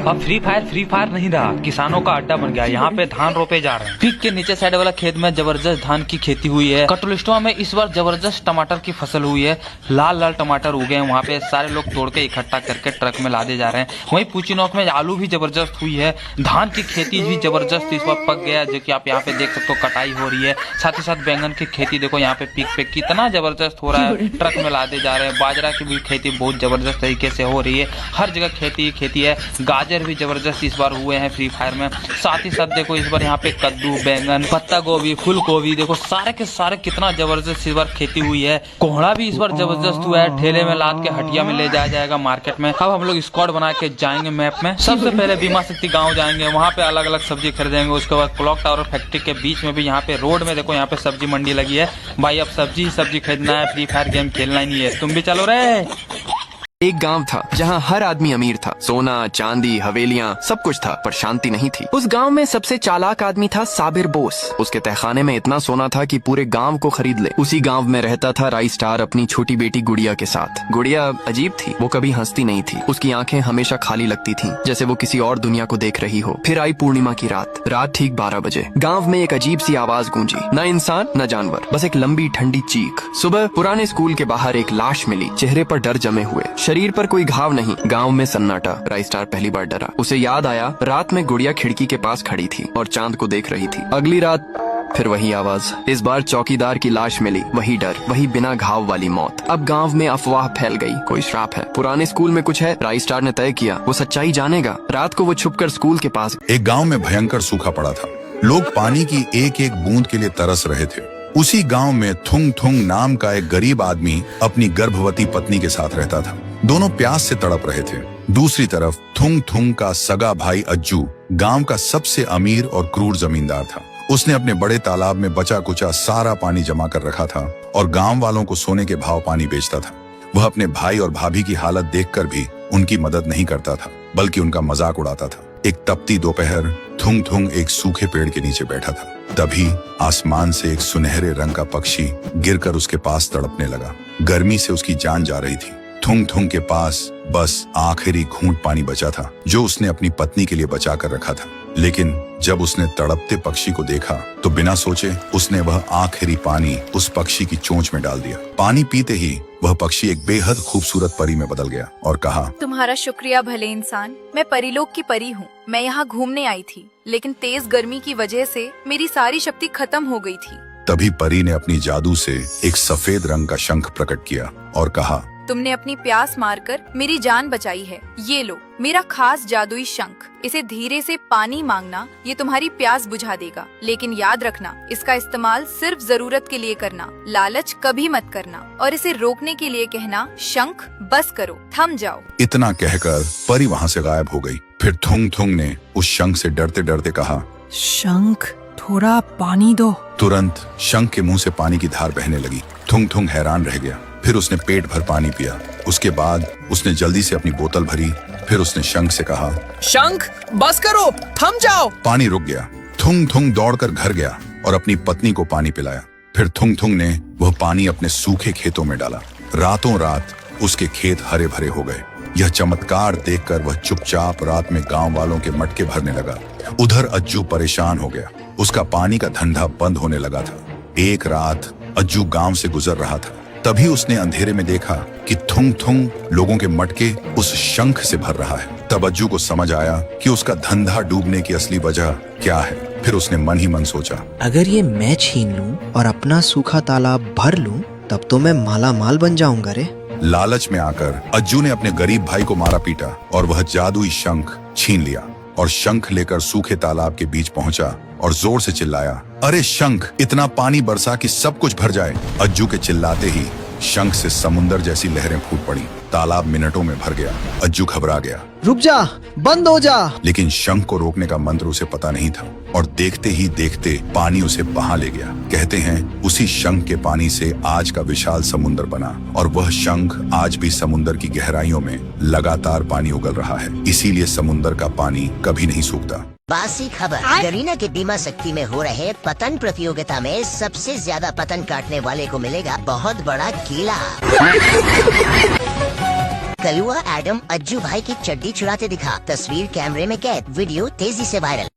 अब free fire नहीं रहा, किसानों का अड्डा बन गया। यहाँ पे धान रोपे जा रहे हैं। पीक के नीचे साइड वाला खेत में जबरदस्त धान की खेती हुई है। कटोलिस्टवा में इस बार जबरदस्त टमाटर की फसल हुई है। लाल लाल टमाटर उगे हैं। वहाँ पे सारे लोग तोड़ के इकट्ठा करके ट्रक में लादे जा रहे हैं। वहीं पूचीनोक में आलू भी जबरदस्त हुई है। धान की खेती भी जबरदस्त इस बार पक गया, जो कि आप यहाँ पे देख सकते हो, कटाई हो रही है। साथ ही साथ बैंगन की खेती देखो यहाँ पे पीक पे कितना जबरदस्त हो रहा है, ट्रक में लादे जा रहे हैं। बाजरा की भी खेती बहुत जबरदस्त तरीके से हो रही है। हर जगह खेती है। गाजर भी जबरदस्त इस बार हुए हैं फ्री फायर में। साथ ही साथ देखो इस बार यहाँ पे कद्दू, बैंगन, पत्ता गोभी, फूल गोभी, देखो सारे के सारे कितना जबरदस्त इस बार खेती हुई है। कोहड़ा भी इस बार जबरदस्त हुआ है। ठेले में लाद के हटिया में ले जाया जाएगा मार्केट में। अब हम लोग स्क्वाड बना के जाएंगे मैप में। सबसे पहले बीमा शक्ति गाँव जाएंगे, वहाँ पे अलग अलग सब्जी खरीदेंगे। उसके बाद क्लॉक टावर फैक्ट्री के बीच में भी यहाँ पे रोड में देखो यहाँ पे सब्जी मंडी लगी है। भाई अब सब्जी खरीदना है, फ्री फायर गेम खेलना ही नहीं है। तुम भी चलो रे। एक गांव था जहां हर आदमी अमीर था। सोना, चांदी, हवेलियां, सब कुछ था, पर शांति नहीं थी। उस गांव में सबसे चालाक आदमी था साबिर बोस। उसके तहखाने में इतना सोना था कि पूरे गांव को खरीद ले। उसी गांव में रहता था राई स्टार अपनी छोटी बेटी गुड़िया के साथ। गुड़िया अजीब थी, वो कभी हंसती नहीं थी। उसकी आंखें हमेशा खाली लगती थीं, जैसे वो किसी और दुनिया को देख रही हो। फिर आई पूर्णिमा की रात ठीक 12 बजे। गाँव में एक अजीब सी आवाज गूंजी। न इंसान न जानवर, बस एक लंबी ठंडी चीख। सुबह पुराने स्कूल के बाहर एक लाश मिली, चेहरे पर डर जमे हुए, शरीर पर कोई घाव नहीं। गांव में सन्नाटा। राई स्टार पहली बार डरा। उसे याद आया रात में गुड़िया खिड़की के पास खड़ी थी और चांद को देख रही थी। अगली रात फिर वही आवाज। इस बार चौकीदार की लाश मिली, वही डर, वही बिना घाव वाली मौत। अब गांव में अफवाह फैल गई, कोई श्राप है, पुराने स्कूल में कुछ है। राई स्टार ने तय किया वो सच्चाई जानेगा। रात को वो छुपकर स्कूल के पास। एक गांव में भयंकर सूखा पड़ा था। लोग पानी की एक एक बूंद के लिए तरस रहे थे। उसी गांव में थुंग थुंग नाम का एक गरीब आदमी अपनी गर्भवती पत्नी के साथ रहता था। दोनों प्यास से तड़प रहे थे। दूसरी तरफ थुंग थुंग का सगा भाई अज्जू गांव का सबसे अमीर और क्रूर जमींदार था। उसने अपने बड़े तालाब में बचा कुचा सारा पानी जमा कर रखा था और गांव वालों को सोने के भाव पानी बेचता था। वह अपने भाई और भाभी की हालत देखकर भी उनकी मदद नहीं करता था, बल्कि उनका मजाक उड़ाता था। एक तपती दोपहर थुंग थुंग एक सूखे पेड़ के नीचे बैठा था। तभी आसमान से एक सुनहरे रंग का पक्षी गिरकर उसके पास तड़पने लगा। गर्मी से उसकी जान जा रही थी। थुंग थुंग के पास बस आखिरी घूंट पानी बचा था, जो उसने अपनी पत्नी के लिए बचा कर रखा था। लेकिन जब उसने तड़पते पक्षी को देखा तो बिना सोचे उसने वह आखिरी पानी उस पक्षी की चोंच में डाल दिया। पानी पीते ही वह पक्षी एक बेहद खूबसूरत परी में बदल गया और कहा, तुम्हारा शुक्रिया भले इंसान। मैं परीलोक की परी हूँ। मैं यहाँ घूमने आई थी, लेकिन तेज गर्मी की वजह से मेरी सारी शक्ति खत्म हो गई थी। तभी परी ने अपनी जादू से एक सफेद रंग का शंख प्रकट किया और कहा, तुमने अपनी प्यास मारकर मेरी जान बचाई है। ये लो मेरा खास जादुई शंख। इसे धीरे से पानी मांगना, ये तुम्हारी प्यास बुझा देगा। लेकिन याद रखना, इसका इस्तेमाल सिर्फ जरूरत के लिए करना, लालच कभी मत करना। और इसे रोकने के लिए कहना, शंख बस करो, थम जाओ। इतना कहकर परी वहाँ से गायब हो गई। फिर थुंग थुंग ने उस शंख से डरते डरते कहा, शंख थोड़ा पानी दो। तुरंत शंख के मुंह से पानी की धार बहने लगी। थुंग थुंग हैरान रह गया। फिर उसने पेट भर पानी पिया। उसके बाद उसने जल्दी से अपनी बोतल भरी। फिर उसने शंख से कहा, शंख बस करो, थम जाओ। पानी रुक गया। थुंग थुंग दौड़कर घर गया और अपनी पत्नी को पानी पिलाया। फिर थुंग थुंग ने वह पानी अपने सूखे खेतों में डाला। रातों रात उसके खेत हरे भरे हो गए। यह चमत्कार देखकर वह चुपचाप रात में गांव वालों के मटके भरने लगा। उधर अज्जू परेशान हो गया। उसका पानी का धंधा बंद होने लगा था। एक रात अज्जू गांव से गुजर रहा था। तभी उसने अंधेरे में देखा कि थुंग थुंग लोगों के मटके उस शंख से भर रहा है। तब अज्जू को समझ आया कि उसका धंधा डूबने की असली वजह क्या है। फिर उसने मन ही मन सोचा, अगर ये मैं छीन लूं और अपना सूखा तालाब भर लूं, तब तो मैं माला माल बन जाऊंगा रे। लालच में आकर अज्जू ने अपने गरीब भाई को मारा पीटा और वह जादुई शंख छीन लिया और शंख लेकर सूखे तालाब के बीच पहुंचा और जोर से चिल्लाया, अरे शंख, इतना पानी बरसा कि सब कुछ भर जाए। अज्जू के चिल्लाते ही शंख से समुंदर जैसी लहरें फूट पड़ी। तालाब मिनटों में भर गया। अज्जू घबरा गया। रुक जा, बंद हो जा। लेकिन शंख को रोकने का मंत्र उसे पता नहीं था और देखते ही देखते पानी उसे बहा ले गया। कहते हैं उसी शंख के पानी से आज का विशाल समुद्र बना और वह शंख आज भी समुद्र की गहराइयों में लगातार पानी उगल रहा है। इसीलिए समुद्र का पानी कभी नहीं सूखता। बासी खबर, गरीना के बीमा शक्ति में हो रहे पतन प्रतियोगिता में सबसे ज्यादा पतन काटने वाले को मिलेगा बहुत बड़ा केला। कलुआ एडम अज्जू भाई की चड्डी चुराते दिखा, तस्वीर कैमरे में कैद, वीडियो तेजी से वायरल।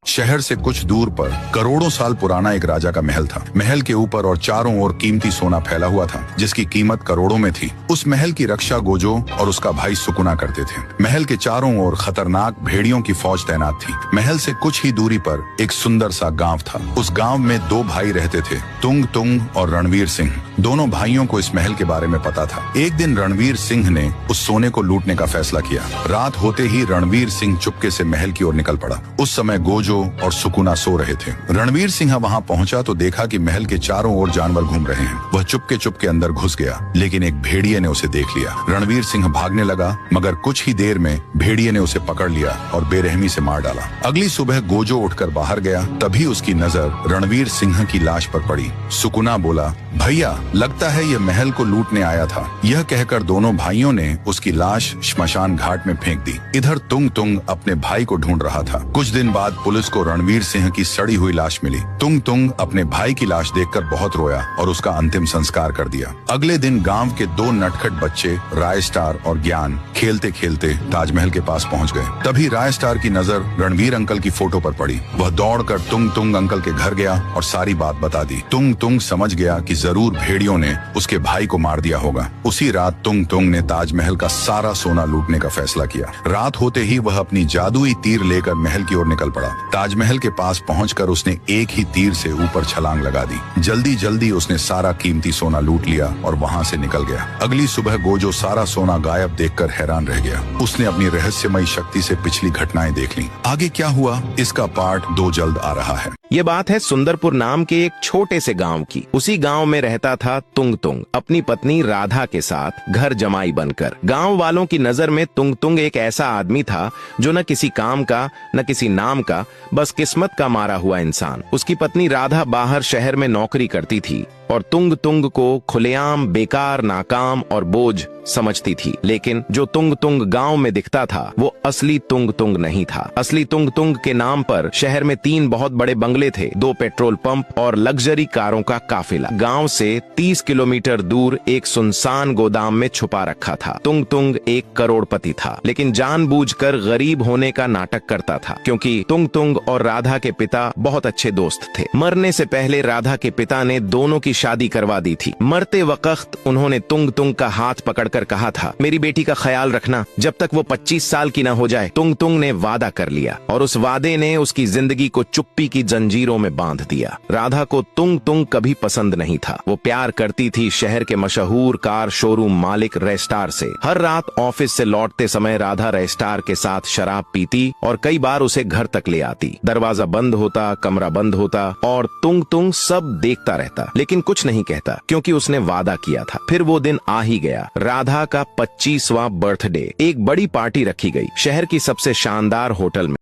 शहर से कुछ दूर पर करोड़ों साल पुराना एक राजा का महल था। महल के ऊपर और चारों ओर कीमती सोना फैला हुआ था, जिसकी कीमत करोड़ों में थी। उस महल की रक्षा गोजो और उसका भाई सुकुना करते थे। महल के चारों ओर खतरनाक भेड़ियों की फौज तैनात थी। महल से कुछ ही दूरी पर एक सुंदर सा गांव था। उस गांव में दो भाई रहते थे, तुंग तुंग और रणवीर सिंह। दोनों भाइयों को इस महल के बारे में पता था। एक दिन रणवीर सिंह ने उस सोने को लूटने का फैसला किया। रात होते ही रणवीर सिंह चुपके से महल की ओर निकल पड़ा। उस समय गोजो और सुकुना सो रहे थे। रणवीर सिंह वहां पहुंचा तो देखा कि महल के चारों ओर जानवर घूम रहे हैं। वह चुपके चुपके अंदर घुस गया, लेकिन एक भेड़िए ने उसे देख लिया। रणवीर सिंह भागने लगा, मगर कुछ ही देर में भेड़िए ने उसे पकड़ लिया और बेरहमी से मार डाला। अगली सुबह गोजो उठकर बाहर गया, तभी उसकी नजर रणवीर सिंह की लाश पर पड़ी। सुकुना बोला, भैया लगता है ये महल को लूटने आया था। यह कहकर दोनों भाइयों ने उसकी लाश श्मशान घाट में फेंक दी। इधर तुंग तुंग अपने भाई को ढूंढ रहा था। कुछ दिन बाद पुलिस को रणवीर सिंह की सड़ी हुई लाश मिली। तुंग तुंग अपने भाई की लाश देखकर बहुत रोया और उसका अंतिम संस्कार कर दिया। अगले दिन गांव के दो नटखट बच्चे राय स्टार और ज्ञान खेलते खेलते ताजमहल के पास पहुंच गए। तभी राय स्टार की नजर रणवीर अंकल की फोटो पर पड़ी। वह दौड़कर तुंग तुंग अंकल के घर गया और सारी बात बता दी। तुंग तुंग समझ गया कि जरूर भेड़ियों ने उसके भाई को मार दिया होगा। उसी रात तुंग तुंग ने ताजमहल का सारा सोना लूटने का फैसला किया। रात होते ही वह अपनी जादुई तीर लेकर महल की ओर निकल पड़ा। ताजमहल के पास पहुंचकर उसने एक ही तीर से ऊपर छलांग लगा दी। जल्दी जल्दी उसने सारा कीमती सोना लूट लिया और वहां से निकल गया। अगली सुबह गोजो सारा सोना गायब देखकर हैरान रह गया। उसने अपनी रहस्यमयी शक्ति से पिछली घटनाएं देख ली। आगे क्या हुआ, इसका पार्ट 2 जल्द आ रहा है। ये बात है सुंदरपुर नाम के एक छोटे से गांव की। उसी गांव में रहता था तुंग तुंग अपनी पत्नी राधा के साथ घर जमाई बनकर। गांव वालों की नजर में तुंग तुंग एक ऐसा आदमी था जो न किसी काम का न किसी नाम का, बस किस्मत का मारा हुआ इंसान। उसकी पत्नी राधा बाहर शहर में नौकरी करती थी और तुंग तुंग को खुलेआम बेकार, नाकाम और बोझ समझती थी। लेकिन जो तुंग तुंग गांव में दिखता था वो असली तुंग तुंग नहीं था। असली तुंग तुंग के नाम पर शहर में 3 बहुत बड़े बंगले थे, 2 पेट्रोल पंप और लग्जरी कारों का काफिला। गांव से 30 किलोमीटर दूर एक सुनसान गोदाम में छुपा रखा था। तुंग तुंग एक करोड़पति था, लेकिन जानबूझकर गरीब होने का नाटक करता था, क्योंकि तुंग तुंग और राधा के पिता बहुत अच्छे दोस्त थे। मरने से पहले राधा के पिता ने दोनों की शादी करवा दी थी। मरते वक्त उन्होंने तुंग तुंग का हाथ पकड़कर कहा था, मेरी बेटी का ख्याल रखना जब तक वो 25 साल की न हो जाए। तुंग तुंग ने वादा कर लिया और उस वादे ने उसकी जिंदगी को चुप्पी की जंजीरों में बांध दिया। राधा को तुंग तुंग कभी पसंद नहीं था। वो प्यार करती थी शहर के मशहूर कार शोरूम मालिक रेस्टार से। हर रात ऑफिस से लौटते समय राधा रेस्टार के साथ शराब पीती और कई बार उसे घर तक ले आती। दरवाजा बंद होता, कमरा बंद होता और तुंग तुंग सब देखता रहता, लेकिन कुछ नहीं कहता, क्योंकि उसने वादा किया था। फिर वो दिन आ ही गया। राधा का 25वां बर्थडे। एक बड़ी पार्टी रखी गई शहर की सबसे शानदार होटल में।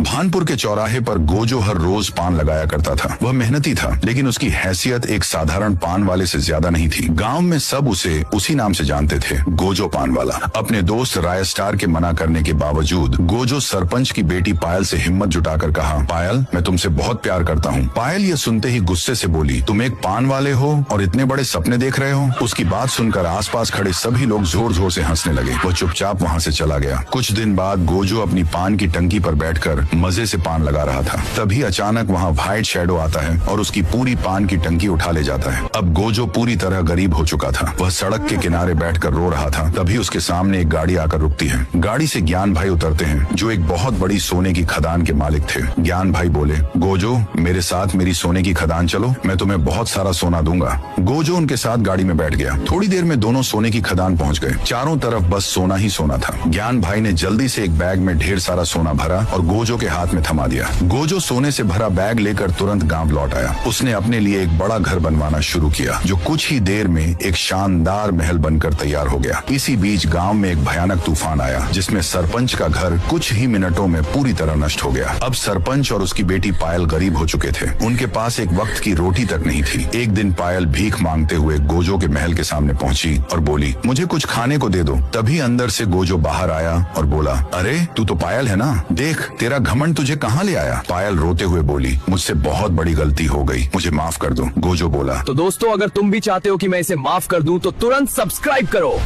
भानपुर के चौराहे पर गोजो हर रोज पान लगाया करता था। वह मेहनती था, लेकिन उसकी हैसियत एक साधारण पान वाले से ज्यादा नहीं थी। गांव में सब उसे उसी नाम से जानते थे, गोजो पान वाला। अपने दोस्त राय स्टार के मना करने के बावजूद गोजो सरपंच की बेटी पायल से हिम्मत जुटाकर कहा, पायल मैं तुमसे बहुत प्यार करता हूँ। पायल ये सुनते ही गुस्से से बोली, तुम एक पान वाले हो और इतने बड़े सपने देख रहे हो। उसकी बात सुनकर आसपास खड़े सभी लोग जोर जोर से हंसने लगे। वह चुपचाप वहाँ से चला गया। कुछ दिन बाद गोजो अपनी पान की टंकी पर बैठकर मजे से पान लगा रहा था। तभी अचानक वहाँ व्हाइट शैडो आता है और उसकी पूरी पान की टंकी उठा ले जाता है। अब गोजो पूरी तरह गरीब हो चुका था। वह सड़क के किनारे बैठकर रो रहा था। तभी उसके सामने एक गाड़ी आकर रुकती है। गाड़ी से ज्ञान भाई उतरते हैं, जो एक बहुत बड़ी सोने की खदान के मालिक थे। ज्ञान भाई बोले, गोजो मेरे साथ मेरी सोने की खदान चलो, मैं तुम्हें बहुत सारा सोना दूंगा। गोजो उनके साथ गाड़ी में बैठ गया। थोड़ी देर में दोनों सोने की खदान पहुंच गए। चारों तरफ बस सोना ही सोना था। ज्ञान भाई ने जल्दी से एक बैग में ढेर सारा सोना भरा और गोजो के हाथ में थमा दिया। गोजो सोने से भरा बैग लेकर तुरंत गांव लौट आया। उसने अपने लिए एक बड़ा घर बनवाना शुरू किया, जो कुछ ही देर में एक शानदार महल बनकर तैयार हो गया। इसी बीच गांव में एक भयानक तूफान आया, जिसमें सरपंच का घर कुछ ही मिनटों में पूरी तरह नष्ट हो गया। अब सरपंच और उसकी बेटी पायल गरीब हो चुके थे। उनके पास एक वक्त की रोटी तक नहीं थी। एक दिन पायल भीख मांगते हुए गोजो के महल के सामने पहुंची और बोली, मुझे कुछ खाने को दे दो। तभी अंदर से गोजो बाहर आया और बोला, अरे तू तो पायल है ना, देख तेरा घमंड तुझे कहाँ ले आया। पायल रोते हुए बोली, मुझसे बहुत बड़ी गलती हो गई, मुझे माफ कर दो। गोजो बोला, तो दोस्तों, अगर तुम भी चाहते हो कि मैं इसे माफ कर दूं तो तुरंत सब्सक्राइब करो।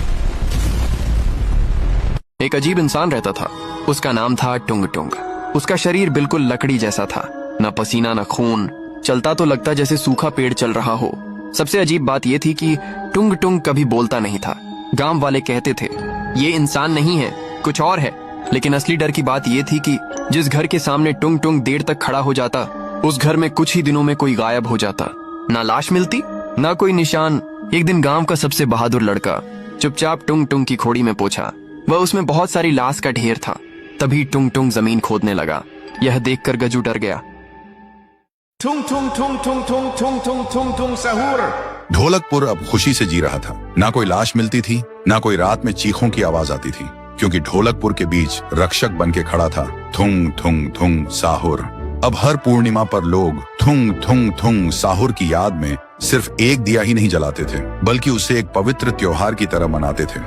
एक अजीब इंसान रहता था। उसका नाम था टुंग टुंग। उसका शरीर बिल्कुल लकड़ी जैसा था, न पसीना न खून। चलता तो लगता जैसे सूखा पेड़ चल रहा हो। सबसे अजीब बात यह थी कि टुंग टुंग कभी बोलता नहीं था। गांव वाले कहते थे ये इंसान नहीं है, कुछ और है। लेकिन असली डर की बात यह थी कि जिस घर के सामने टुंग टुंग देर तक खड़ा हो जाता, उस घर में कुछ ही दिनों में कोई गायब हो जाता। ना लाश मिलती, ना कोई निशान। एक दिन गांव का सबसे बहादुर लड़का चुपचाप टुंग टुंग की खोड़ी में पहुंचा। वह उसमें बहुत सारी लाश का ढेर था। तभी टुंग टुंग जमीन खोदने लगा। यह देखकर गजू डर गया। ठुंग ठुंग ठुंग ठुंग ठुंग ठुंग ठुंग ठुंग ठुंग सहूर। ढोलकपुर अब खुशी से जी रहा था। ना कोई लाश मिलती थी, ना कोई रात में चीखों की आवाज आती थी, क्योंकि ढोलकपुर के बीच रक्षक बन के खड़ा था थुंग थुंग थुंग साहुर। अब हर पूर्णिमा पर लोग थुंग थुंग थुंग साहुर की याद में सिर्फ एक दिया ही नहीं जलाते थे, बल्कि उसे एक पवित्र त्योहार की तरह मनाते थे।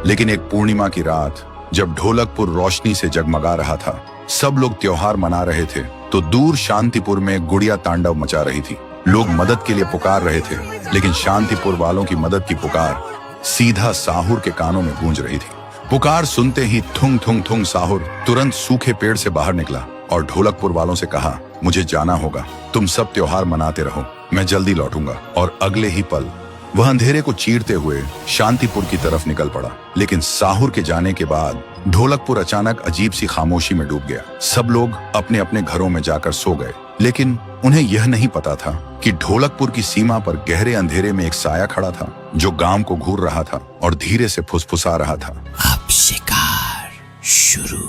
लेकिन एक पूर्णिमा की रात, जब ढोलकपुर रोशनी से जगमगा रहा था, सब लोग त्योहार मना रहे थे, तो दूर शांतिपुर में गुड़िया तांडव मचा रही थी। लोग मदद के लिए पुकार रहे थे, लेकिन शांतिपुर वालों की मदद की पुकार सीधा साहुर के कानों में गूंज रही थी। पुकार सुनते ही थुंग थुंग थुंग साहुर तुरंत सूखे पेड़ से बाहर निकला और ढोलकपुर वालों से कहा, मुझे जाना होगा, तुम सब त्योहार मनाते रहो, मैं जल्दी लौटूंगा। और अगले ही पल वह अंधेरे को चीरते हुए शांतिपुर की तरफ निकल पड़ा। लेकिन साहुर के जाने के बाद ढोलकपुर अचानक अजीब सी खामोशी में डूब गया। सब लोग अपने अपने घरों में जाकर सो गए, लेकिन उन्हें यह नहीं पता था कि ढोलकपुर की सीमा पर गहरे अंधेरे में एक साया खड़ा था, जो गांव को घूर रहा था और धीरे से फुसफुसा रहा था, अब शिकार शुरू।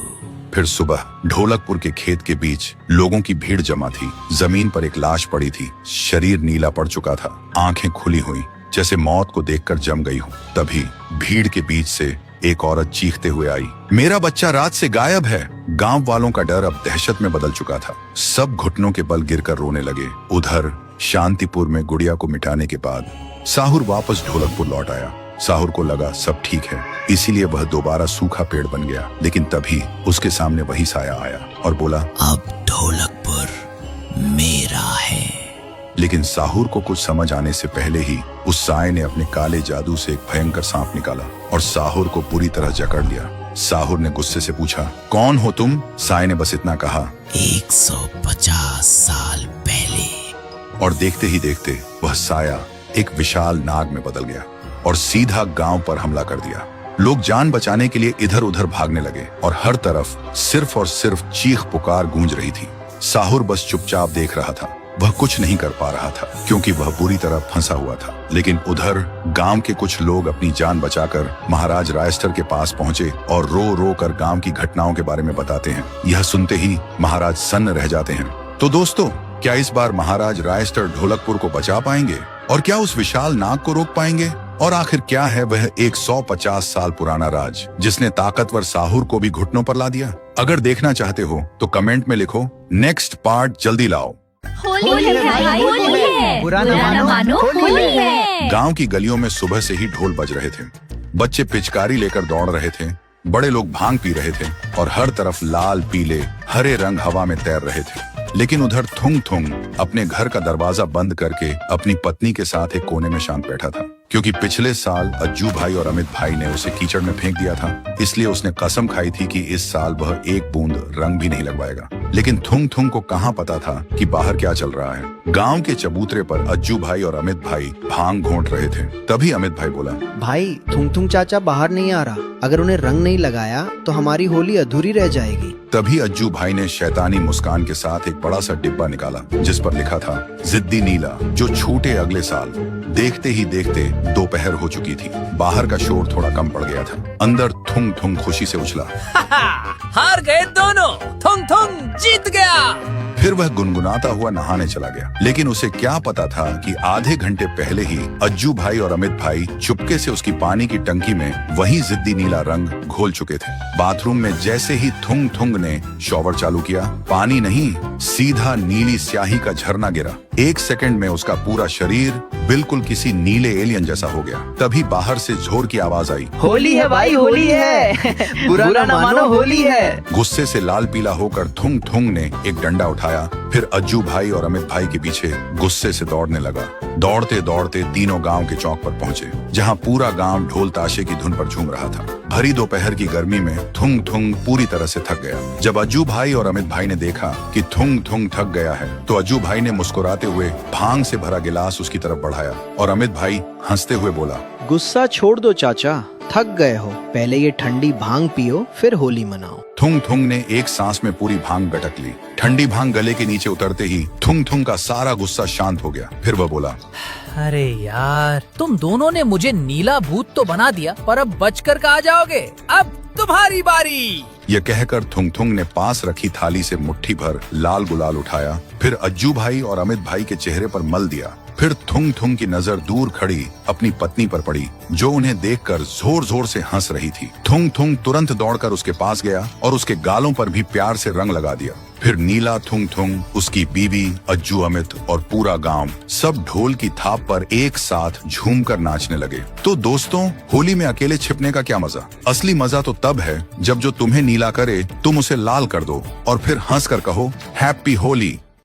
फिर सुबह ढोलकपुर के खेत के बीच लोगों की भीड़ जमा थी। जमीन पर एक लाश पड़ी थी, शरीर नीला पड़ चुका था, आंखें खुली हुई, जैसे मौत को देखकर जम गई हो। तभी भीड़ के बीच से एक औरत चीखते हुए आई, मेरा बच्चा रात से गायब है। गांव वालों का डर अब दहशत में बदल चुका था। सब घुटनों के बल गिरकर रोने लगे। उधर शांतिपुर में गुड़िया को मिटाने के बाद साहुर वापस ढोलकपुर लौट आया। साहुर को लगा सब ठीक है, इसीलिए वह दोबारा सूखा पेड़ बन गया। लेकिन तभी उसके सामने वही साया आया और बोला, अब ढोलकपुर मेरा है। लेकिन साहुर को कुछ समझ आने से पहले ही उस साये ने अपने काले जादू से एक भयंकर सांप निकाला और साहुर को पूरी तरह जकड़ लिया। साहुर ने गुस्से से पूछा, कौन हो तुम? साये ने बस इतना कहा, 150 साल पहले। और देखते ही देखते वह साया एक विशाल नाग में बदल गया और सीधा गांव पर हमला कर दिया। लोग जान बचाने के लिए इधर उधर भागने लगे और हर तरफ सिर्फ और सिर्फ चीख पुकार गूंज रही थी। साहुर बस चुपचाप देख रहा था। वह कुछ नहीं कर पा रहा था, क्योंकि वह बुरी तरह फंसा हुआ था। लेकिन उधर गांव के कुछ लोग अपनी जान बचाकर महाराज रायस्टर के पास पहुंचे और रो रो कर गांव की घटनाओं के बारे में बताते हैं। यह सुनते ही महाराज सन्न रह जाते हैं। तो दोस्तों, क्या इस बार महाराज रायस्टर ढोलकपुर को बचा पाएंगे? और क्या उस विशाल नाग को रोक पाएंगे? और आखिर क्या है वह 150 साल पुराना राज, जिसने ताकतवर साहुर को भी घुटनों पर ला दिया? अगर देखना चाहते हो तो कमेंट में लिखो, नेक्स्ट पार्ट जल्दी लाओ। होली है भाई, होली है, बुरा न मानो, होली है। गांव की गलियों में सुबह से ही ढोल बज रहे थे। बच्चे पिचकारी लेकर दौड़ रहे थे, बड़े लोग भांग पी रहे थे और हर तरफ लाल पीले हरे रंग हवा में तैर रहे थे। लेकिन उधर थुंग थुंग अपने घर का दरवाजा बंद करके अपनी पत्नी के साथ एक कोने में शांत बैठा था, क्योंकि पिछले साल अज्जू भाई और अमित भाई ने उसे कीचड़ में फेंक दिया था। इसलिए उसने कसम खाई थी कि इस साल वह एक बूंद रंग भी नहीं लगवाएगा। लेकिन थुंग थुंग को कहाँ पता था कि बाहर क्या चल रहा है। गांव के चबूतरे पर अज्जू भाई और अमित भाई भांग घोंट रहे थे। तभी अमित भाई बोला, भाई थुंग थुंग चाचा बाहर नहीं आ रहा, अगर उन्हें रंग नहीं लगाया तो हमारी होली अधूरी रह जाएगी। तभी अज्जू भाई ने शैतानी मुस्कान के साथ एक बड़ा सा डिब्बा निकाला, जिस पर लिखा था, जिद्दी नीला, जो छूटे अगले साल। देखते ही देखते दोपहर हो चुकी थी। बाहर का शोर थोड़ा कम पड़ गया था। अंदर थुंग थुंग खुशी से उछला। हार गए दोनों, थुंग थुंग जीत गया। फिर वह गुनगुनाता हुआ नहाने चला गया, लेकिन उसे क्या पता था कि आधे घंटे पहले ही अज्जू भाई और अमित भाई चुपके से उसकी पानी की टंकी में वही जिद्दी नीला रंग घोल चुके थे। बाथरूम में जैसे ही थुंग थुंग ने शॉवर चालू किया, पानी नहीं सीधा नीली स्याही का झरना गिरा। 1 सेकंड में उसका पूरा शरीर बिल्कुल किसी नीले एलियन जैसा हो गया। तभी बाहर से जोर की आवाज आई, होली है भाई, होली है। बुरा ना मानो, होली है। गुस्से से लाल पीला होकर थुंग थुंग ने एक डंडा उठाया, फिर अज्जू भाई और अमित भाई के पीछे गुस्से से दौड़ने लगा। दौड़ते दौड़ते तीनों गांव के चौक पर पहुंचे, जहां पूरा गांव ढोल ताशे की धुन पर झूम रहा था। भरी दोपहर की गर्मी में थुंग थुंग पूरी तरह से थक गया। जब अज्जू भाई और अमित भाई ने देखा कि थुंग थुंग थक गया है, तो अज्जू भाई ने मुस्कुराते हुए भांग से भरा गिलास उसकी तरफ बढ़ाया और अमित भाई हंसते हुए बोला, गुस्सा छोड़ दो चाचा, थक गए हो, पहले ये ठंडी भांग पियो फिर होली मनाओ। थुंग थुंग ने एक सांस में पूरी भांग गटक ली। ठंडी भांग गले के नीचे उतरते ही थुंग थुंग का सारा गुस्सा शांत हो गया। फिर वह बोला, अरे यार, तुम दोनों ने मुझे नीला भूत तो बना दिया, पर अब बचकर कहाँ जाओगे? अब तुम्हारी बारी। यह कहकर थुंग थुंग ने पास रखी थाली से मुट्ठी भर लाल गुलाल उठाया, फिर अज्जू भाई और अमित भाई के चेहरे पर मल दिया। फिर थुंग थुंग की नजर दूर खड़ी अपनी पत्नी पर पड़ी, जो उन्हें देखकर जोर जोर से हंस रही थी। थुंग थुंग तुरंत दौड़कर उसके पास गया और उसके गालों पर भी प्यार से रंग लगा दिया। फिर नीला थुंग थुंग, उसकी बीवी, अज्जू, अमित और पूरा गांव सब ढोल की थाप पर एक साथ झूमकर नाचने लगे। तो दोस्तों, होली में अकेले छिपने का क्या मजा? असली मजा तो तब है जब जो तुम्हें नीला करे तुम उसे लाल कर दो और फिर हंस कर कहो, हैप्पी होली।